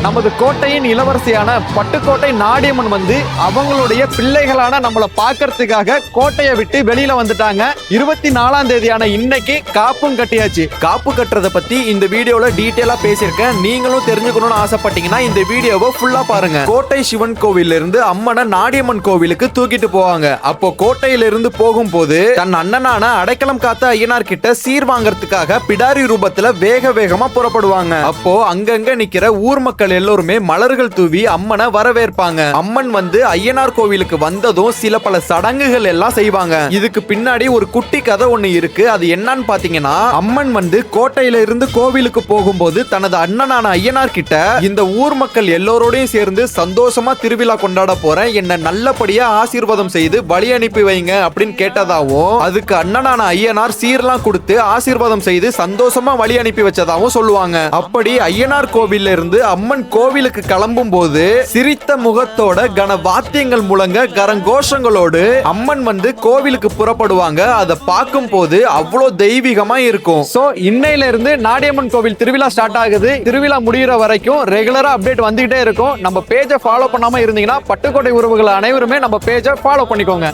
நமது கோட்டையின் இளவரசியான பட்டுக்கோட்டை நாடியம்மன் வந்து அவங்களுடைய பிள்ளைகளான நம்மளை பார்க்கறதுக்காக கோட்டையை விட்டு வெளியில வந்துட்டாங்க. 24ஆம் தேதியான இன்னைக்கு காப்பும் கட்டியாச்சு. காப்பு கட்டுறத பத்தி இந்த வீடியோல டீடைலா பேசியிருக்கேன். நீங்களும் தெரிஞ்சுக்கணும்னு ஆசைப்பட்டீங்கன்னா இந்த வீடியோவை ஃபுல்லா பாருங்க. கோட்டை சிவன் கோவில்ல இருந்து அம்மனை நாடியம்மன் கோவிலுக்கு தூக்கிட்டு போவாங்க. அப்போ கோட்டையில இருந்து போகும்போது தன் அண்ணனான அடைக்கலம் காத்த ஐயனார் கிட்ட சீர் வாங்கறதுக்காக பிடாரி ரூபத்துல வேக வேகமா புறப்படுவாங்க. அப்போ அங்கங்க நிக்கிற ஊர் மக்கள் எல்லோருமே மலர்கள் தூவி அம்மனை வரவேற்பாங்க. அம்மன் வந்து ஐயனார் கோவிலுக்கு வந்ததும் சில பல சடங்குகள் எல்லாம் செய்வாங்க. இதுக்கு பின்னாடி ஒரு குட்டி கதை ஒண்ணு இருக்கு. அது என்னன்னு பாத்தீங்கன்னா, அம்மன் வந்து கோட்டையில இருந்து கோவிலுக்கு போகும்போது தனது அண்ணனான ஐயனார் கிட்ட இந்த ஊர் மக்கள் எல்லோரோடையும் சேர்ந்து சந்தோஷமா திருவிழா கொண்டாட போறேன், என்ன நல்லபடியா ஆசீர்வாதம் செய்து வழி அனுப்பி வைங்க அப்படின்னு கேட்டதாவும், அதுக்கு அண்ணனான ஐயனார் சீர்லாம் கொடுத்து ஆசீர்வாதம் செய்து சந்தோஷமா வழி அனுப்பி வச்சதாவும் சொல்லுவாங்க. அப்படி ஐயனார் கோவில்ல இருந்து அம்மன் கோவிலுக்கு கிளம்பும் போது சிரித்த முகத்தோட கன வாத்தியங்கள் முழங்க கரங்கோஷங்களோடு அம்மன் வந்து கோவிலுக்கு புறப்படுவாங்க. அதை பார்க்கும் போது அவ்வளோ தெய்வீகமா இருக்கும். சோ இன்னையில இருந்து நாடியம்மன் கோவில் திருவிழா ஸ்டார்ட் ஆகுது. திருவிழா முடிகிற வரைக்கும் ரெகுலரா அப்டேட் வந்துகிட்டே இருக்கும். நம்ம பேஜை ஃபாலோ பண்ணாம இருந்தீங்கன்னா பட்டுக்கோட்டை உறவுகள் அனைவருமே நம்ம பேஜை ஃபாலோ பண்ணிக்கோங்க.